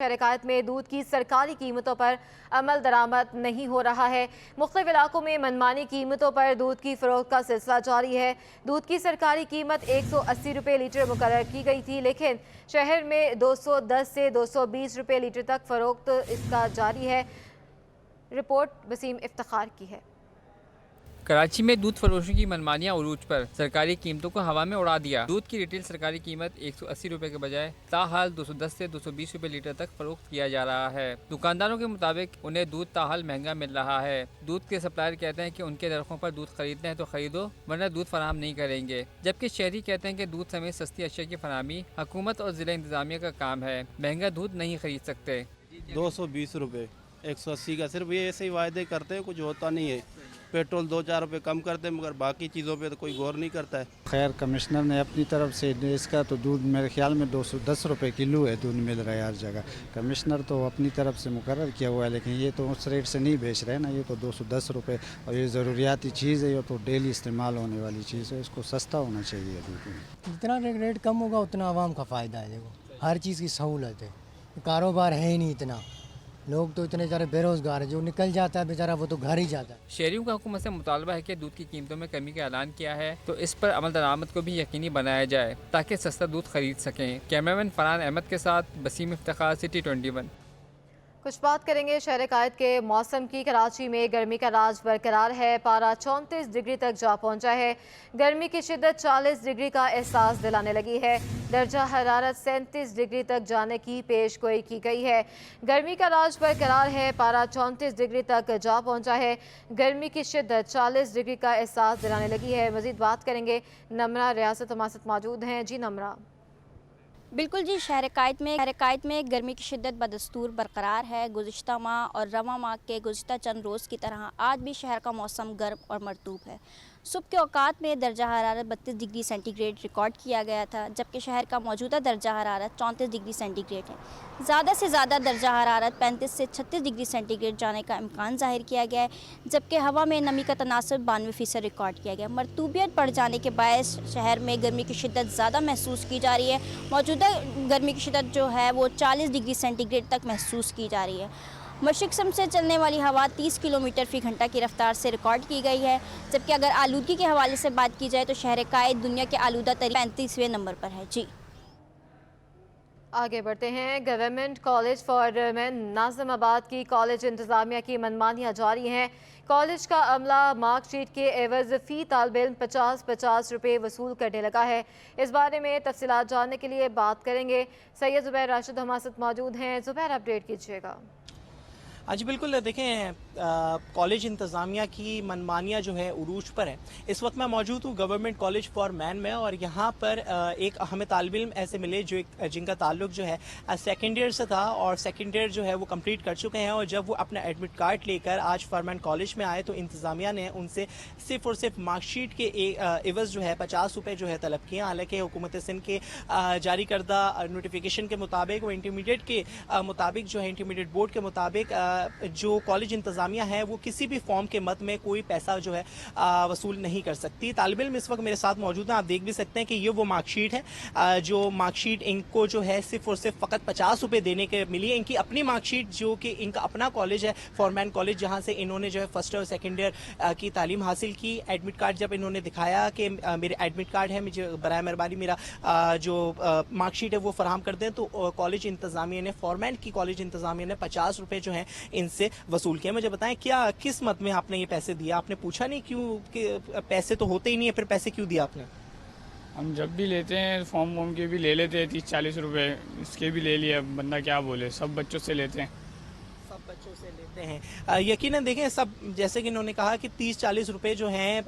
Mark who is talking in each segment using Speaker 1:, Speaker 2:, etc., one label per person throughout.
Speaker 1: شرکات میں دودھ کی سرکاری قیمتوں پر عمل درآمد نہیں ہو رہا ہے۔ مختلف علاقوں میں منمانی قیمتوں پر دودھ کی فروخت کا سلسلہ جاری ہے۔ دودھ کی سرکاری قیمت 180 روپے لیٹر مقرر کی گئی تھی، لیکن شہر میں 210 سے 220 روپے لیٹر تک فروخت اس کا جاری ہے۔ رپورٹ وسیم افتخار کی ہے۔
Speaker 2: کراچی میں دودھ فروشوں کی منمانیاں عروج پر، سرکاری قیمتوں کو ہوا میں اڑا دیا۔ دودھ کی ریٹیل سرکاری قیمت 180 روپے کے بجائے تاحال 210 سے 220 روپے لیٹر تک فروخت کیا جا رہا ہے۔ دکانداروں کے مطابق انہیں دودھ تاحال مہنگا مل رہا ہے۔ دودھ کے سپلائر کہتے ہیں کہ ان کے نرخوں پر دودھ خریدنا ہے تو خریدو، ورنہ دودھ فراہم نہیں کریں گے، جبکہ شہری کہتے ہیں کہ دودھ سمیت سستی اشیاء کی فراہمی حکومت اور ضلع انتظامیہ کا کام ہے، مہنگا دودھ نہیں خرید سکتے۔
Speaker 3: 220 روپے 180 کا صرف یہ ایسے ہی وعدے کرتے ہیں، کچھ ہوتا نہیں ہے۔ پیٹرول 2-4 روپے کم کرتے ہیں، مگر باقی چیزوں پہ تو کوئی غور نہیں کرتا ہے۔
Speaker 4: خیر کمشنر نے اپنی طرف سے اس کا تو دودھ میرے خیال میں 210 روپے کلو ہے دودھ مل رہا ہے ہر جگہ۔ کمشنر تو اپنی طرف سے مقرر کیا ہوا ہے، لیکن یہ تو اس ریٹ سے نہیں بیچ رہے نا، یہ تو 210 روپے، اور یہ ضروریاتی چیز ہے، یہ تو ڈیلی استعمال ہونے والی چیز ہے، اس کو سستا ہونا چاہیے دودھ۔
Speaker 5: جتنا ریٹ کم ہوگا اتنا عوام کا فائدہ ہے۔ دیکھو ہر چیز کی سہولت ہے، کاروبار ہے ہی نہیں اتنا، لوگ تو اتنے سارے بے روزگار ہیں، جو نکل جاتا ہے بیچارہ وہ تو گھر ہی جاتا ہے۔
Speaker 2: شہریوں کا حکومت سے مطالبہ ہے کہ دودھ کی قیمتوں میں کمی کا اعلان کیا ہے تو اس پر عمل درآمد کو بھی یقینی بنایا جائے تاکہ سستا دودھ خرید سکیں۔ کیمرامین فرحان احمد کے ساتھ وسیم افتخار، سٹی 21۔
Speaker 1: کچھ بات کریں گے شہر قائد کے موسم کی۔ کراچی میں گرمی کا راج برقرار ہے، پارہ 34 ڈگری تک جا پہنچا ہے۔ گرمی کی شدت 40 ڈگری کا احساس دلانے لگی ہے۔ درجہ حرارت 37 ڈگری تک جانے کی پیش گوئی کی گئی ہے۔ گرمی کا راج برقرار ہے، پارہ 34 ڈگری تک جا پہنچا ہے۔ گرمی کی شدت 40 ڈگری کا احساس دلانے لگی ہے۔ مزید بات کریں گے، نمرہ ریاست ہمارے ساتھ موجود ہیں۔ جی نمرہ۔
Speaker 6: بالکل جی، شہر قائد میں گرمی کی شدت بدستور برقرار ہے۔ گزشتہ ماہ اور رواں ماہ کے گزشتہ چند روز کی طرح آج بھی شہر کا موسم گرم اور مرطوب ہے۔ صبح کے اوقات میں درجہ حرارت 32 ڈگری سینٹی گریڈ ریکارڈ کیا گیا تھا، جبکہ شہر کا موجودہ درجہ حرارت 34 ڈگری سینٹی گریڈ ہے۔ زیادہ سے زیادہ درجہ حرارت 35 سے 36 ڈگری سینٹی گریڈ جانے کا امکان ظاہر کیا گیا ہے، جبکہ ہوا میں نمی کا تناسب 92% ریکارڈ کیا گیا۔ مرطوبیت بڑھ جانے کے باعث شہر میں گرمی کی شدت زیادہ محسوس کی جا رہی ہے۔ موجودہ گرمی کی شدت جو ہے وہ 40 ڈگری سینٹی گریڈ تک محسوس کی جا رہی ہے۔ مشرق سمت سے چلنے والی ہوا 30 کلومیٹر فی گھنٹہ کی رفتار سے ریکارڈ کی گئی ہے، جبکہ اگر آلودگی کے حوالے سے بات کی جائے تو شہر قائد دنیا کے آلودہ ترین 35ویں نمبر پر ہے۔ جی
Speaker 1: آگے بڑھتے ہیں۔ گورنمنٹ کالج فار ویمن ناظم آباد کی کالج انتظامیہ کی منمانیاں جاری ہیں۔ کالج کا عملہ مارک شیٹ کے عوض فی طالب علم 50 روپے وصول کرنے لگا ہے۔ اس بارے میں تفصیلات جاننے کے لیے بات کریں گے، سید زبیر راشد ہمارے ساتھ موجود ہیں۔ زبیر، اپڈیٹ کیجیے گا۔
Speaker 7: جی بالکل، دیکھیں کالج انتظامیہ کی منمانیاں جو ہے عروج پر ہے۔ اس وقت میں موجود ہوں گورنمنٹ کالج فار مین میں، اور یہاں پر ایک ہمیں طالب علم ایسے ملے جن کا تعلق جو ہے سیکنڈ ایئر سے تھا، اور سیکنڈ ایئر جو ہے وہ کمپلیٹ کر چکے ہیں، اور جب وہ اپنا ایڈمٹ کارڈ لے کر آج فارمین کالج میں آئے تو انتظامیہ نے ان سے صرف اور صرف مارک شیٹ کے عوض جو ہے 50 روپے جو ہے طلب کیے۔ حالانکہ حکومت سندھ کے جاری کردہ نوٹیفیکیشن کے مطابق وہ انٹرمیڈیٹ کے مطابق جو ہے انٹرمیڈیٹ بورڈ کے مطابق جو کالج انتظامیہ ہے وہ کسی بھی فارم کے مد میں کوئی پیسہ جو ہے وصول نہیں کر سکتی۔ طالب علم اس وقت میرے ساتھ موجود ہیں، آپ دیکھ بھی سکتے ہیں کہ یہ وہ مارک شیٹ ہے جو مارک شیٹ ان کو جو ہے صرف اور صرف فقط 50 روپے دینے کے ملی ہے۔ ان کی اپنی مارک شیٹ جو کہ ان کا اپنا کالج ہے فارمین کالج، جہاں سے انہوں نے جو ہے فرسٹ اور سیکنڈ ایئر کی تعلیم حاصل کی۔ ایڈمٹ کارڈ جب انہوں نے دکھایا کہ میرے ایڈمٹ کارڈ ہے، مجھے برائے مہربانی میرا جو مارک شیٹ ہے وہ فراہم کر دیں، تو کالج انتظامیہ نے فارمین کی کالج انتظامیہ نے 50 روپے جو ہیں ان سے وصول کیا۔ مجھے بتائیں کیا کس مت میں آپ نے یہ پیسے دیا؟ آپ نے پوچھا نہیں کیوں کہ پیسے تو ہوتے ہی نہیں ہے، پھر پیسے کیوں دیا آپ نے؟
Speaker 8: ہم جب بھی لیتے ہیں فارم کے بھی لے لیتے ہیں 30-40 روپے، اس کے بھی لے لیے، بندہ کیا بولے، سب بچوں سے لیتے ہیں،
Speaker 7: سب بچوں سے لیتے ہیں۔ یقیناً دیکھیں سب، جیسے کہ انہوں نے کہا کہ 30-40 روپے جو ہیں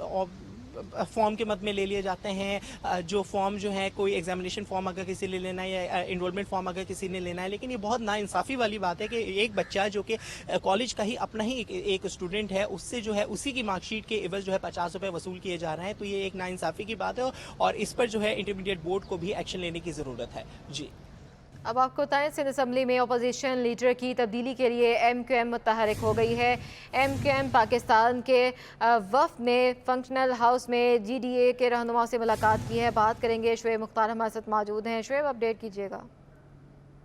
Speaker 7: فارم کے مد میں لے لیے جاتے ہیں۔ جو فارم جو ہے کوئی ایگزامینیشن فارم اگر کسی نے لینا ہے یا انرولمنٹ فارم اگر کسی نے لینا ہے، لیکن یہ بہت ناانصافی والی بات ہے کہ ایک بچہ جو کہ کالج کا ہی اپنا ہی ایک اسٹوڈنٹ ہے، اس سے جو ہے اسی کی مارک شیٹ کے عوض جو ہے 50 روپے وصول کیے جا رہے ہیں، تو یہ ایک ناانصافی کی بات ہے، اور اس پر جو ہے انٹرمیڈیٹ بورڈ کو بھی ایکشن لینے کی ضرورت ہے۔ جی
Speaker 1: اب آپ کو بتائیں، سندھ اسمبلی میں اپوزیشن لیڈر کی تبدیلی کے لیے ایم کیو ایم متحرک ہو گئی ہے۔ ایم کیو ایم پاکستان کے وفد نے فنکشنل ہاؤس میں جی ڈی اے کے رہنماؤں سے ملاقات کی ہے۔ بات کریں گے، شعیب مختار ہمارے ساتھ موجود ہیں۔ شعیب، اپڈیٹ کیجیے گا۔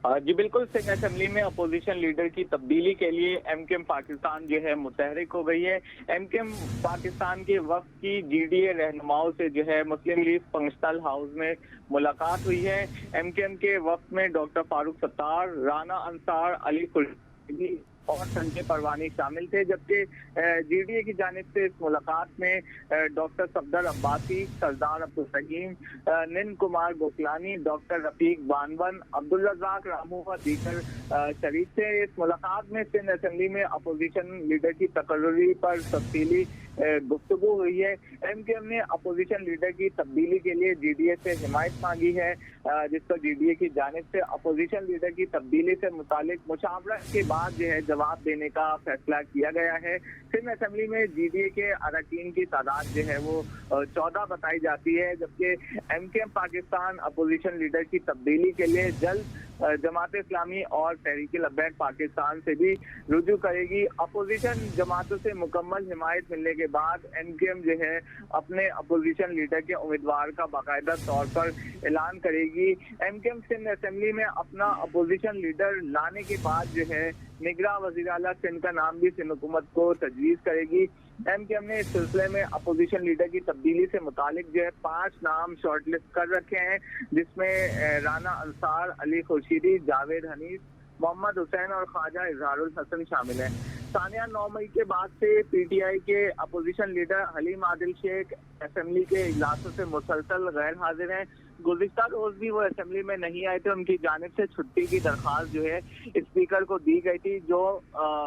Speaker 9: जी बिल्कुल, सिंध असेंबली में अपोजिशन लीडर की तब्दीली के लिए एमकेएम पाकिस्तान जो है मुतहरिक हो गई है। एमकेएम पाकिस्तान के वक्त की जीडीए रहनुमाओं से जो है मुस्लिम लीग फंक्शनल हाउस में मुलाकात हुई है। एमकेएम के वक्त में डॉक्टर फारूक सत्तार, राना अंसार, अली खुर्शीदी और संजय परवानी शामिल थे, जबकि जीडीए की जानिब से इस मुलाकात में डॉक्टर सफदर अब्बासी, सरदार अब्दुल रहीम, निंद कुमार गोखलानी, डॉक्टर रफीक बानवन, अब्दुल रज़ाक रामू व दीगर शरीक थे। इस मुलाकात में सिंध असेंबली में अपोजिशन लीडर की तकर्री पर तफसीली गुफ्तगू हुई है। एमकेएम ने अपोजिशन लीडर की तब्दीली के लिए जीडीए से हिमायत मांगी है, जिस पर जीडीए की जानिब से अपोजिशन लीडर की तब्दीली से मुतालिक मुशावरत के बाद जो है जवाब देने का फैसला किया गया है। सिंध असेंबली में जीडीए के अरकान की तादाद जो है वो 14 बताई जाती है, जबकि एमकेएम पाकिस्तान अपोजिशन लीडर की तब्दीली के लिए जल्द जमात इस्लामी और तहरीक लब्बैक पाकिस्तान से भी रुजू करेगी। अपोजिशन जमातों से मुकम्मल हिमायत मिलने के बाद एमकेएम जो है अपने अपोजिशन लीडर के उम्मीदवार का बाकायदा तौर पर ऐलान करेगी। एमकेएम सिंध असेंबली में अपना अपोजिशन लीडर लाने के बाद जो है निगरां वज़ीर आला सिंध का नाम भी सिंध हुकूमत को तजवीज़ करेगी। एमकेएम ने इस सिलसिले में अपोजिशन लीडर की तब्दीली से मुतालिक जो है 5 नाम शॉर्टलिस्ट कर रखे हैं, जिसमें राना अंसार, अली खुर्शीदी, जावेद हनीफ, मोहम्मद हुसैन और ख्वाजा इजहारुल हसन शामिल हैं। सानिया 9 मई के बाद से पीटीआई के opposition leader Haleem Adil Sheikh assembly के इजलासों से मुसलसल गैर हाजिर हैं। गुज़िश्ता रोज भी वो असेंबली में नहीं आए थे। उनकी जानिब से छुट्टी की दरख्वास्त जो है स्पीकर को दी गई थी, जो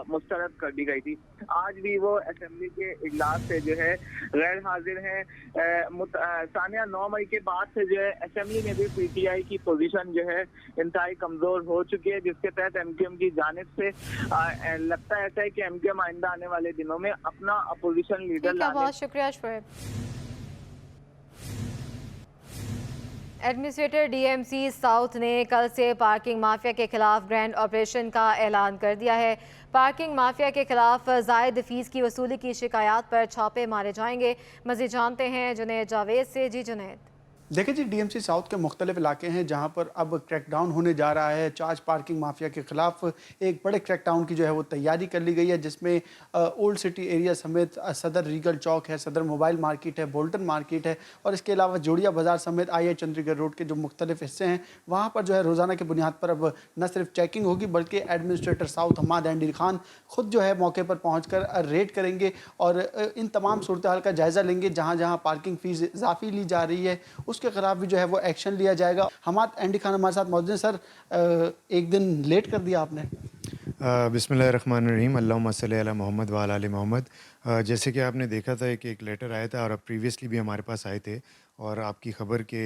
Speaker 9: मुस्तरद कर दी गई थी। आज भी वो असेंबली के इजलास से जो है गैर हाजिर हैं। सानिया 9 मई के बाद से जो है असेंबली में भी पीटीआई की पोजीशन जो है इंतहाई कमजोर हो चुकी है, जिसके तहत एमकेएम की जानिब से लगता ऐसा है कि एमकेएम आइंदा आने वाले दिनों में अपना अपोजिशन लीडर लाने।
Speaker 1: बहुत शुक्रिया शोएब। एडमिनिस्ट्रेटर डीएमसी साउथ ने कल से पार्किंग माफिया के खिलाफ ग्रैंड ऑपरेशन का ऐलान कर दिया है। पार्किंग माफिया के खिलाफ जायद फीस की वसूली की शिकायत पर छापे मारे जाएंगे। मज़ीद जानते हैं जुनैद जावेद से। जी जुनैद।
Speaker 10: देखिए जी, डीएमसी साउथ के मुख्तलिफ इलाके हैं जहाँ पर अब क्रैकडाउन होने जा रहा है। चार्ज पार्किंग माफिया के खिलाफ एक बड़े क्रैकडाउन की जो है वो तैयारी कर ली गई है, जिसमें ओल्ड सिटी एरिया समेत सदर रीगल चौक है, सदर मोबाइल मार्केट है, बोल्टन मार्केट है और इसके अलावा जोड़िया बाज़ार समेत आई चंद्रीगढ़ रोड के जो मुख्तलिफ हिस्से हैं वहाँ पर जो है रोज़ाना की बुनियाद पर अब न सिर्फ चेकिंग होगी बल्कि एडमिनिस्ट्रेटर साउथ हमाद एंडीर खान खुद जो है मौके पर पहुँच कर रेड करेंगे और इन तमाम सूरत हाल का जायज़ा लेंगे। जहाँ जहाँ पार्किंग फ़ीस इजाफी ली जा रही है उसके खिलाफ भी जो है वो एक्शन लिया जाएगा। हमाद एंडी खान हमारे साथ मौजूद हैं। सर, एक दिन लेट कर दिया आपने।
Speaker 11: बिस्मिल्लाहिर्रहमानिर्रहीम, अल्लाहुम्मा सल्ली अला मोहम्मद व अला आलि मोहम्मद। जैसे कि आपने देखा था कि एक लेटर आया था और अब प्रीवियसली भी हमारे पास आए थे और आपकी ख़बर के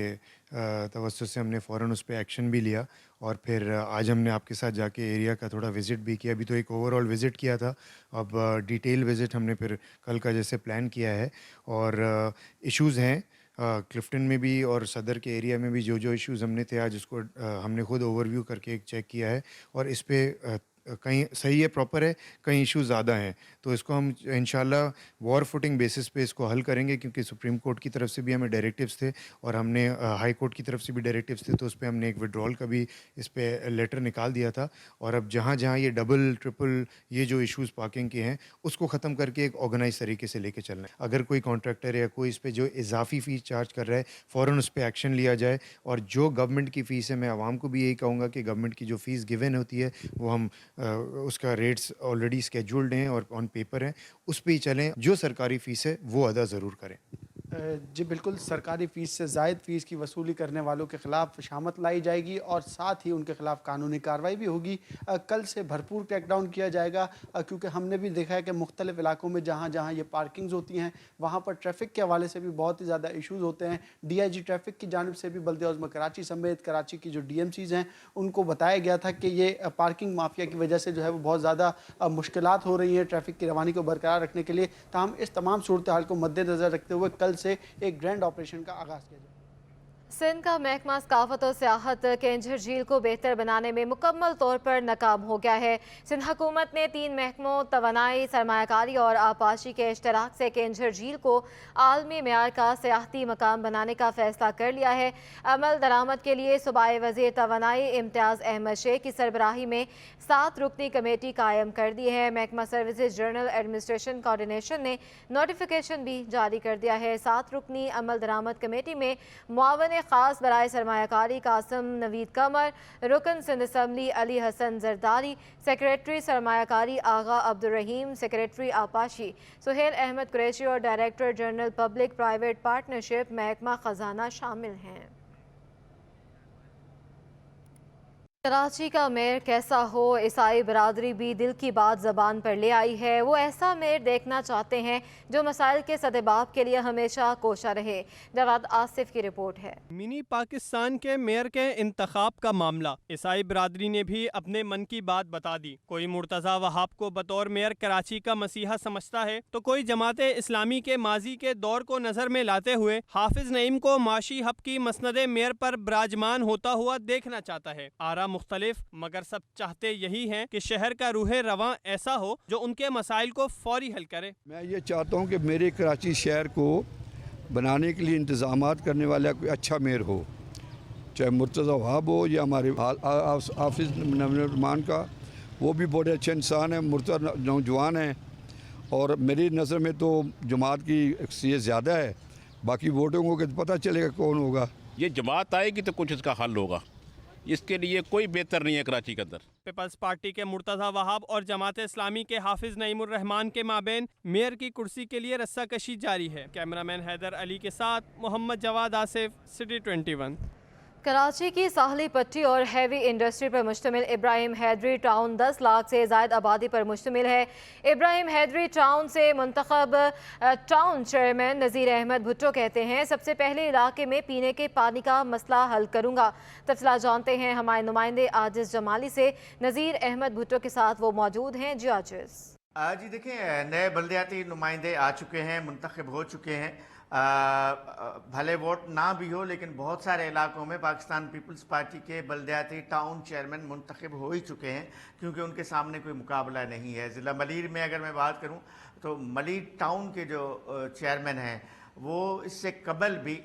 Speaker 11: तवज्जुह से हमने फ़ौरन उस पर एक्शन भी लिया और फिर आज हमने आपके साथ जाके एरिया का थोड़ा विज़िट भी किया। अभी तो एक ओवरऑल विज़िट किया था, अब डिटेल विज़िट हमने फिर कल का जैसे प्लान किया है और इश्यूज़ हैं क्लिफ्टन में भी और सदर के एरिया में भी जो इश्यूज़ हमने थे आज उसको हमने खुद ओवरव्यू करके एक चेक किया है और इस पे कहीं सही है, प्रॉपर है, कहीं इशू ज़्यादा हैं, तो इसको हम इंशाल्लाह वॉर फुटिंग बेसिस पे इसको हल करेंगे। क्योंकि सुप्रीम कोर्ट की तरफ से भी हमें डायरेक्टिव्स थे और हमने हाई कोर्ट की तरफ से भी डायरेक्टिव्स थे, तो उस पर हमने एक विड्रॉल का भी इस पर लेटर निकाल दिया था। और अब जहाँ जहाँ ये डबल ट्रिपल ये जो इशूज़ पार्किंग के हैं उसको ख़त्म करके एक ऑर्गेनाइज तरीके से लेके चलना है। अगर कोई कॉन्ट्रैक्टर या कोई इस पर जो इजाफी फ़ीस चार्ज कर रहा है फ़ौरन उस पर एक्शन लिया जाए। और जो गवर्नमेंट की फ़ीस है, मैं आवाम को भी यही कहूँगा कि गवर्नमेंट की जो फ़ीस गिवन होती है वो हम उसका रेट्स ऑलरेडी स्केड्यूल्ड हैं और ऑन पेपर हैं, उस पर ही चलें। जो सरकारी फ़ीस है वो अदा ज़रूर करें।
Speaker 10: जी बिल्कुल, सरकारी फ़ीस से ज़ायद फ़ीस की वसूली करने वालों के ख़िलाफ़ शामत लाई जाएगी और साथ ही उनके ख़िलाफ़ कानूनी कार्रवाई भी होगी। कल से भरपूर क्रैकडाउन किया जाएगा क्योंकि हमने भी देखा है कि मुख्तलिफ़ इलाकों में जहाँ जहाँ ये पार्किंग्स होती हैं वहाँ पर ट्रैफ़िक के हवाले से भी बहुत ही ज़्यादा इशूज़ होते हैं। DIG ट्रैफ़िक की जानिब से भी बल्दिया कराची समेत कराची की जो DMCs हैं उनको बताया गया था कि ये पार्किंग माफिया की वजह से जो है वो बहुत ज़्यादा मुश्किलात हो रही हैं ट्रैफ़िक की रवानी को बरकरार रखने के लिए। ताहम इस तमाम सूरत हाल को मद्देनज़र रखते हुए कल से एक ग्रैंड ऑपरेशन का आगाज़ किया जाए।
Speaker 1: सिंध का महकमा सकाफत और सियाहत केंझर झील को बेहतर बनाने में मुकम्मल तौर पर नाकाम हो गया है। सिंध हुकूमत ने 3 महकमों तवानाई, सरमायाकारी और आबपाशी के इश्तराक से केंझर झील को आलमी मेयार का सियाहती मकाम बनाने का फैसला कर लिया है। अमल दरामद के लिए सूबाई वज़ीर तवानाई इम्तियाज़ अहमद शेख की सरबराही में 7 रुकनी कमेटी कायम कर दी है। महकमा सर्विसेज जनरल एडमिनिस्ट्रेशन कोऑर्डिनेशन ने नोटिफिकेशन भी जारी कर दिया है। 7 रुकनी अमल दरामद कमेटी में मुआवन खास बराए सरमायाकारी कासिम नवीद कमर, रुकन सिंध असम्बली अली हसन जरदारी, सेक्रेटरी सरमायाकारी आगा अब्दुल रहीम, सेक्रेटरी आपाशी सुहेल अहमद कुरैशी और director general public private partnership महकमा खजाना शामिल हैं। कराची का मेयर कैसा हो, ईसाई बरादरी भी दिल की बात ज़बान पर ले आई है। वो ऐसा मेयर देखना चाहते हैं जो मसाइल के सदेबाब के लिए हमेशा कोशा रहे। जवाद आसिफ की रिपोर्ट है।
Speaker 12: मिनी पाकिस्तान के मेयर के इंतखाब का मामला, ईसाई बरादरी ने भी अपने मन की बात बता दी। कोई मुर्तज़ा वहाब को बतौर मेयर कराची का मसीहा समझता है तो कोई जमात इस्लामी के माजी के दौर को नज़र में लाते हुए हाफिज नईम को माशी हब की मसनदे मेयर पर विराजमान होता हुआ देखना चाहता है। आरा मुख्तलिफ, मगर सब चाहते यही हैं कि शहर का रूह रवां ऐसा हो जो उनके मसाइल को फौरी हल करे।
Speaker 13: मैं ये चाहता हूँ कि मेरे कराची शहर को बनाने के लिए इंतज़ामात करने वाला कोई अच्छा मेयर हो, चाहे मुर्तज़ा वहाब हो या हमारे हाफिज नईम का, वो भी बड़े अच्छे इंसान हैं, मुर्तज़ा नौजवान हैं और मेरी नज़र में तो जमात की अक्सरियत ज़्यादा है। बाकी वोटों को पता चलेगा कौन होगा।
Speaker 14: ये जमात आएगी तो कुछ इसका हल होगा, इसके लिए कोई बेहतर नहीं है कराची के अंदर।
Speaker 12: पीपल्स पार्टी के मुर्तज़ा वहाब और जमात इस्लामी के हाफिज नईमुर रहमान के माबेन मेयर की कुर्सी के लिए रस्साकशी जारी है। कैमरामैन हैदर अली के साथ मोहम्मद जवाद आसिफ, सिटी 21।
Speaker 1: कराची की साहली पट्टी और हैवी इंडस्ट्री पर मुश्तमिल इब्राहिम हैदरी टाउन 10 लाख से ज़ायद आबादी पर मुश्तमिल है। इब्राहिम हैदरी टाउन से मुंतखब टाउन चेयरमैन नज़ीर अहमद भुट्टो कहते हैं, सबसे पहले इलाके में पीने के पानी का मसला हल करूँगा। तफसीलात जानते हैं हमारे नुमाइंदे आजिज़ जमाली से। नज़ीर अहमद भुट्टो के साथ वो मौजूद हैं। जी आजिज़।
Speaker 15: जी देखिए, नए बल्दियाती नुमाइंदे आ चुके हैं, मुंतखब हो चुके हैं। भले वोट ना भी हो लेकिन बहुत सारे इलाकों में पाकिस्तान पीपल्स पार्टी के बल्दियाती टाउन चेयरमैन मुंतखब हो ही चुके हैं, क्योंकि उनके सामने कोई मुकाबला नहीं है। ज़िला मलीर में अगर मैं बात करूं तो मलीर टाउन के जो चेयरमैन हैं वो इससे कबल भी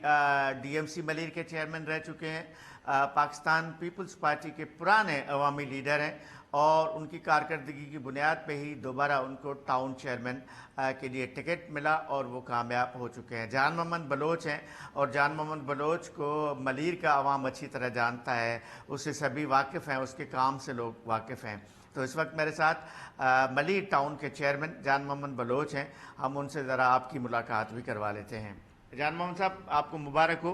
Speaker 15: डीएमसी मलीर के चेयरमैन रह चुके हैं। पाकिस्तान पीपल्स पार्टी के पुराने अवामी लीडर हैं और उनकी कारकर्दगी की बुनियाद पे ही दोबारा उनको टाउन चेयरमैन के लिए टिकट मिला और वो कामयाब हो चुके हैं। जान मोहम्मद बलोच हैं और जान मोहम्मद बलोच को मलीर का अवाम अच्छी तरह जानता है, उससे सभी वाकिफ़ हैं, उसके काम से लोग वाकिफ़ हैं। तो इस वक्त मेरे साथ मलीर टाउन के चेयरमैन जान मोहम्मद बलोच हैं, हम उनसे ज़रा आपकी मुलाकात भी करवा लेते हैं। जान मोहम्मद साहब, आपको मुबारक हो।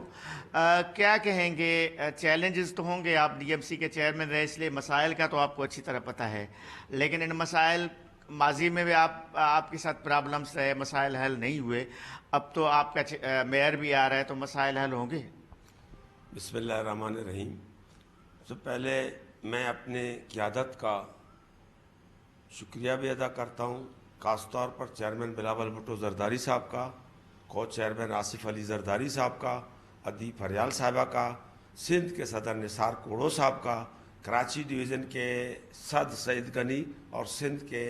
Speaker 15: क्या कहेंगे, चैलेंजेस तो होंगे, आप डीएमसी के चेयरमैन रहे इसलिए मसाइल का तो आपको अच्छी तरह पता है, लेकिन इन मसाइल माजी में भी आपके साथ प्रॉब्लम्स रहे, मसाइल हल नहीं हुए, अब तो आपका मेयर भी आ रहा है तो मसाइल हल होंगे।
Speaker 16: बिस्मिल्लाहिर्रहमानिर्रहीम। सबसे पहले मैं अपने क़यादत का शुक्रिया भी अदा करता हूँ, ख़ास तौर पर चेयरमैन बिलावल भुट्टो जरदारी साहब का, को चेयरमैन आसिफ अली जरदारी साहब का, अदीब फरियाल साहबा का, सिंध के सदर निसार कोड़ो साहब का, कराची डिवीज़न के सद सईद गनी और सिंध के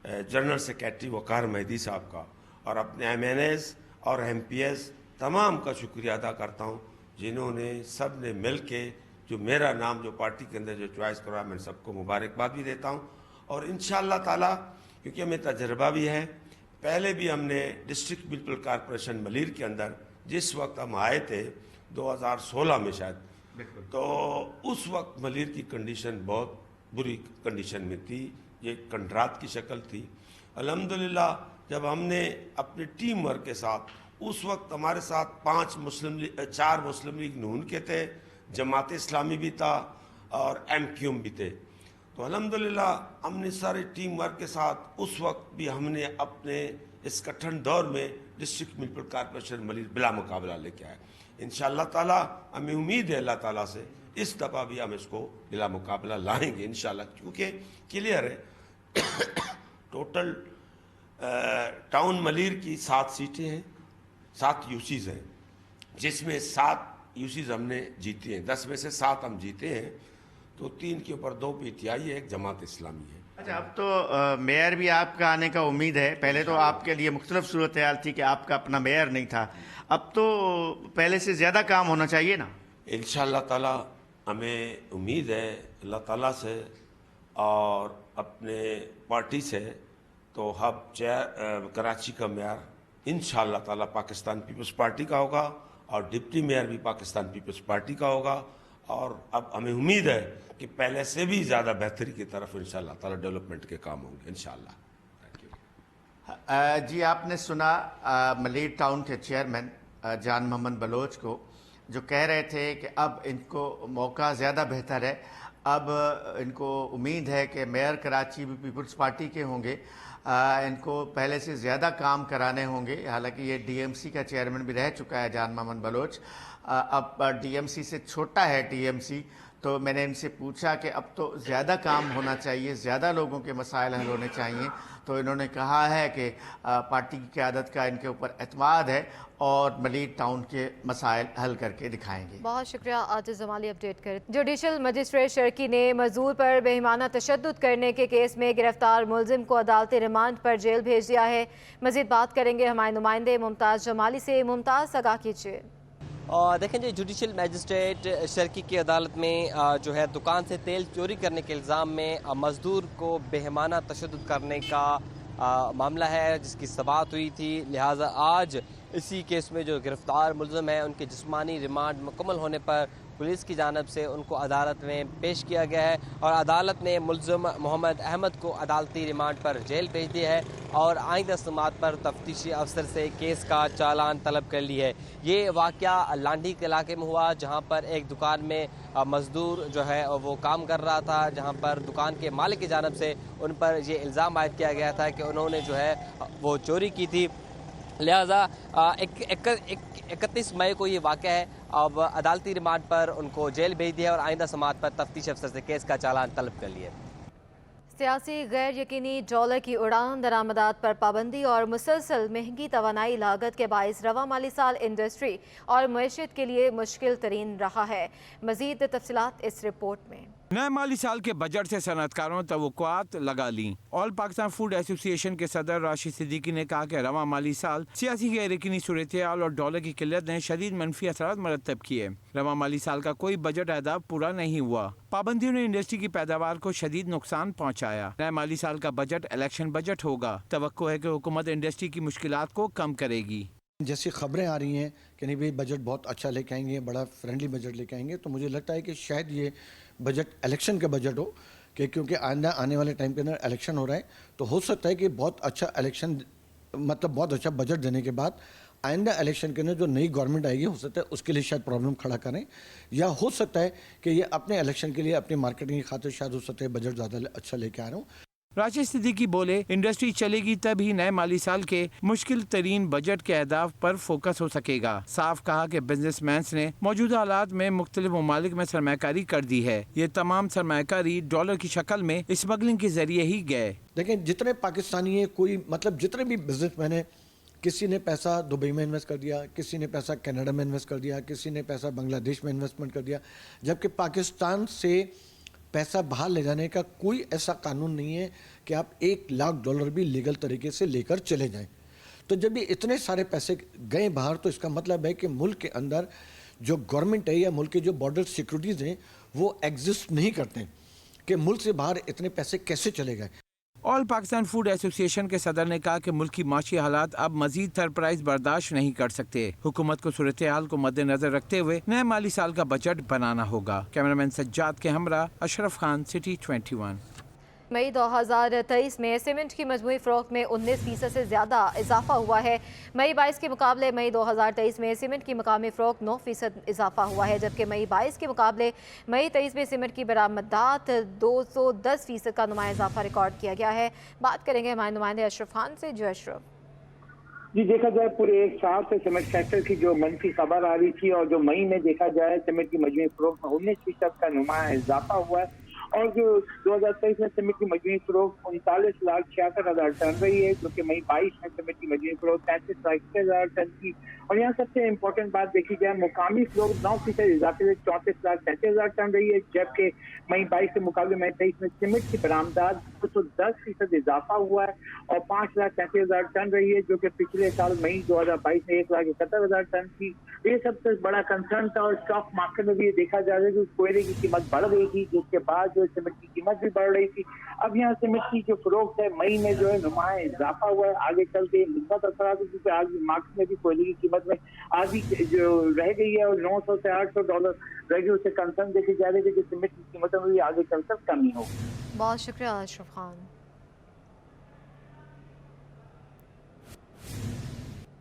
Speaker 16: जनरल सेक्रेटरी वकार मेहदी साहब का, और अपने एमएनएस और एमपीएस तमाम का शुक्रिया अदा करता हूँ, जिन्होंने सब ने मिल के जो मेरा नाम जो पार्टी के अंदर जो चॉइस करवाया, मैं सबको मुबारकबाद भी देता हूँ। और इंशाअल्लाह ताला, क्योंकि हमें तजर्बा भी है, पहले भी हमने डिस्ट्रिक्ट म्यूनसिपल कॉरपोरेशन मलीर के अंदर जिस वक्त हम आए थे 2016 में शायद, तो उस वक्त मलीर की कंडीशन बहुत बुरी कंडीशन में थी, ये कंट्रात की शक्ल थी। अल्हम्दुलिल्लाह जब हमने अपने टीम वर्क के साथ, उस वक्त हमारे साथ 4 मुस्लिम लीग नून के थे, जमात इस्लामी भी था और एमक्यूएम भी थे। तो अल्हम्दुलिल्लाह हमने सारे टीम वर्क के साथ उस वक्त भी हमने अपने इस कठिन दौर में डिस्ट्रिक्ट म्यूनसिपल कॉरपोरेशन मलीर बिला मुकाबला लेके आए। इंशाअल्लाह ताला हमें उम्मीद है अल्लाह ताला से इस दफ़ा भी हम इसको बिला मुकाबला लाएंगे इंशाअल्लाह, क्योंकि क्लियर है टोटल टाउन मलीर की 7 सीटें हैं, 7 यूसीज़ हैं, जिसमें 7 यूसीज हमने जीती हैं, 10 में से 7 हम जीते हैं, तो 3 के ऊपर 2 पीटीआई है, एक जमात इस्लामी है।
Speaker 15: अच्छा, अब तो मेयर भी आपका आने का उम्मीद है। पहले तो आपके लिए मुख्तलिफ सूरत हाल थी कि आपका अपना मेयर नहीं था, अब तो पहले से ज़्यादा काम होना चाहिए ना।
Speaker 16: इंशाअल्लाह ताला हमें उम्मीद है अल्लाह ताला से और अपने पार्टी से, तो अब कराची का मेयर इंशाअल्लाह ताला पाकिस्तान पीपल्स पार्टी का होगा और डिप्टी मेयर भी पाकिस्तान पीपल्स पार्टी का होगा, और अब हमें उम्मीद है कि पहले से भी ज़्यादा बेहतरी की तरफ इंशाअल्लाह ताला डेवलपमेंट के काम होंगे इंशाअल्लाह।
Speaker 15: जी, आपने सुना मलीर टाउन के चेयरमैन जान मोहम्मद बलोच को, जो कह रहे थे कि अब इनको मौका ज़्यादा बेहतर है, अब इनको उम्मीद है कि मेयर कराची भी पीपल्स पार्टी के होंगे, इनको पहले से ज़्यादा काम कराने होंगे। हालांकि ये डीएमसी का चेयरमैन भी रह चुका है जान मोहम्मद बलोच, अब डीएमसी से छोटा है टीएमसी, तो मैंने इनसे पूछा कि अब तो ज़्यादा काम होना चाहिए, ज़्यादा लोगों के मसाइल हल होने चाहिए, तो इन्होंने कहा है कि पार्टी की क़यादत का इनके ऊपर एतमाद है और मलीर टाउन के मसाइल हल करके दिखाएंगे।
Speaker 1: बहुत शुक्रिया आतिश जमाली अपडेट कर। जुडिशल मजिस्ट्रेट शर्की ने मजदूर पर बेईमाना तशद्दुद करने के केस में गिरफ्तार मुलजिम को अदालती रिमांड पर जेल भेज दिया है। मजीद बात करेंगे हमारे नुमाइंदे मुमताज़ जमाली से। मुमताज़, आगाह कीजिए।
Speaker 17: देखें जी, जुडिशल मैजिस्ट्रेट शर्की की अदालत में जो है दुकान से तेल चोरी करने के इल्ज़ाम में मज़दूर को बेहमाना तशद्दुद करने का मामला है, जिसकी समाअत हुई थी। लिहाजा आज इसी केस में जो गिरफ्तार मुलज़िम है उनके जिस्मानी रिमांड मुकम्मल होने पर पुलिस की जानिब से उनको अदालत में पेश किया गया है और अदालत ने मुलज़िम मोहम्मद अहमद को अदालती रिमांड पर जेल भेज दिया है और आइंदा समाअत पर तफ्तीशी अफसर से केस का चालान तलब कर ली है। ये वाक़या लांडी के इलाके में हुआ, जहाँ पर एक दुकान में मज़दूर जो है वो काम कर रहा था, जहाँ पर दुकान के मालिक की जानिब से उन पर ये इल्ज़ाम आयद किया गया था कि उन्होंने जो है वो चोरी की थी। लिहाजा 31 मई को ये वाक़या है। अब अदालती रिमांड पर उनको जेल भेज दिया और आइंदा समाअत पर तफ्तीश अफसर से केस का चालान तलब कर लिया।
Speaker 1: सियासी गैर यकीनी डॉलर की उड़ान, दरामदात पर पाबंदी और मुसलसल महंगी तवानाई लागत के बाइस रवा माली साल इंडस्ट्री और मईशत के लिए मुश्किल तरीन रहा है। मज़ीद तफसीलात इस रिपोर्ट में।
Speaker 18: नए माली साल के बजट से सनअतकारों तवक्कुआत लगा ली। ऑल पाकिस्तान फूड एसोसिएशन के सदर राशिद सिद्दीकी ने कहा कि रवा माली साल सियासी गैर यकीनी सूरत-ए-हाल और डॉलर की किल्लत ने शदीद मनफी असरात मरतब किए। रवा माली साल का कोई बजट अहदाफ पूरा नहीं हुआ। पाबंदियों ने इंडस्ट्री की पैदावार को शदीद नुकसान पहुँचाया। नए माली साल का बजट इलेक्शन बजट होगा। तवक्को है कि हुकूमत इंडस्ट्री की मुश्किलात को कम करेगी।
Speaker 19: जैसी खबरें आ रही हैं कि नहीं भाई बजट बहुत अच्छा लेके आएंगे, बड़ा फ्रेंडली बजट लेके आएंगे, तो मुझे लगता है कि शायद ये बजट इलेक्शन का बजट हो, कि क्योंकि आइंदा आने वाले टाइम के अंदर इलेक्शन हो रहा है, तो हो सकता है कि बहुत अच्छा इलेक्शन मतलब बहुत अच्छा बजट देने के बाद आइंदा इलेक्शन के अंदर जो नई गवर्नमेंट आएगी हो सकता है उसके लिए शायद प्रॉब्लम खड़ा करें, या हो सकता है कि ये अपने इलेक्शन के लिए अपनी मार्केटिंग की खातिर शायद हो सकता है बजट ज़्यादा अच्छा लेके आ रहा हूँ।
Speaker 18: राशिद सिद्दीकी बोले, इंडस्ट्री चलेगी तभी नए माली साल के मुश्किल तरीन बजट के अहदाफ पर फोकस हो सकेगा। साफ कहा कि बिजनेसमैन ने मौजूदा हालात में मुख्तलिफ ममालिक में सरमाकारी कर दी है। ये तमाम सरमाकारी डॉलर की शक्ल में स्मगलिंग के जरिए ही गए।
Speaker 19: देखें, जितने पाकिस्तानी है, कोई मतलब जितने भी बिजनेसमैन है, किसी ने पैसा दुबई में इन्वेस्ट कर दिया, किसी ने पैसा कनाडा में इन्वेस्ट कर दिया, किसी ने पैसा बांग्लादेश में इन्वेस्टमेंट कर दिया, जबकि पाकिस्तान से पैसा बाहर ले जाने का कोई ऐसा कानून नहीं है कि आप $1 लाख भी लीगल तरीके से लेकर चले जाएं। तो जब ये इतने सारे पैसे गए बाहर, तो इसका मतलब है कि मुल्क के अंदर जो गवर्नमेंट है या मुल्क के जो बॉर्डर सिक्योरिटीज़ हैं वो एग्जिस्ट नहीं करते, कि मुल्क से बाहर इतने पैसे कैसे चले गए।
Speaker 18: ऑल पाकिस्तान फूड एसोसिएशन के सदर ने कहा कि मुल्क की माशी हालात अब मजीद थर प्राइस बर्दाश्त नहीं कर सकते। हुकूमत को सूरत हाल को मद्देनजर रखते हुए नए माली साल का बजट बनाना होगा। कैमरामैन सज्जाद के हमरा अशरफ खान, सिटी 21।
Speaker 1: मई 2023 में सीमेंट की मजमूई फ़रोख्त में 19% से ज़्यादा इजाफा हुआ है। मई 22 के मुकाबले मई 2023 में सीमेंट की मकामी फ़रोख्त 9% इजाफा हुआ है, जबकि मई 22 के मुकाबले मई 23 में सीमेंट की बरामदात 210% का नुमाया इजाफा रिकॉर्ड किया गया है। बात करेंगे हमारे नुमाइंदे अशरफ खान से। जो अशरफ
Speaker 20: जी, देखा जाए पूरे एक साल से सीमेंट सेक्टर की जो मनफी खबर आ रही थी, और जो मई में देखा जाए सीमेंट की मजमूई फ़रोख्त में 19% का नुमाया इजाफा हुआ है, और जो 2023 में सीमेंट की मजमूई फरोख्त 39,66,000 टन रही है, जो कि मई 22 में सीमेंट की मजमूई फरोख्त 35,61,000 टन की। और यहाँ सबसे इम्पोर्टेंट बात देखी जाए, मुकामी फरोख्त 9% इजाफे से 34,37,000 टन रही है, जबकि मई 22 के मुकाबले मई 23 में सीमेंट की बरामदात 210% इजाफा हुआ है और 5,37,000 टन रही है, जो कि पिछले साल मई 2022 में 1,71,000 टन थी। ये सबसे बड़ा कंसर्न था और स्टॉक मार्केट में भी ये देखा जा रहा है कि कोयले की कीमत बढ़ गई थी, जिसके बाद जो सीमेंट की कीमत भी बढ़ रही थी। अब यहाँ सीमेंट की जो फरोख्त है मई में जो है नुमाया इजाफा हुआ है, आगे चल के मुद्दा असरात क्योंकि आज मार्केट में भी कोयले की कीमत में आधी जो रह गई है और 900 से 800 डॉलर रह गई, उससे कंसर्न देखी जा रही है कि सीमेंट की कीमतों में भी आगे चलकर कमी होगी।
Speaker 1: बहुत शुक्रिया अशरफ खान।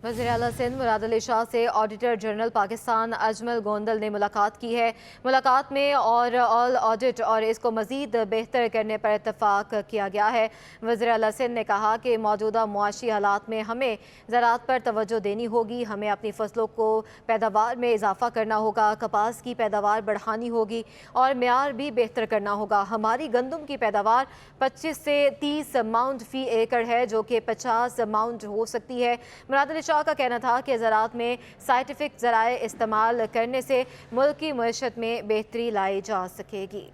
Speaker 1: वज़ीर आला सिंध मुराद अली शाह से ऑडिटर जनरल पाकिस्तान अजमल गोंदल ने मुलाकात की है। मुलाकात में और ऑल ऑडिट और इसको मज़ीद बेहतर करने पर इत्तफाक किया गया है। वज़ीर आला सिंध ने कहा कि मौजूदा मुआशी हालात में हमें ज़राअत पर तवज्जो देनी होगी, हमें अपनी फसलों को पैदावार में इजाफा करना होगा, कपास की पैदावार बढ़ानी होगी और म्यार भी बेहतर करना होगा। हमारी गंदम की पैदावार 25 से 30 माउंड फ़ी एकड़ है, जो कि 50 माउंड हो सकती है। मुराद अली शाह का कहना था कि ज़राअत में साइंटिफिक ज़राए इस्तेमाल करने से मुल्क की मईशत में बेहतरी लाई जा सकेगी।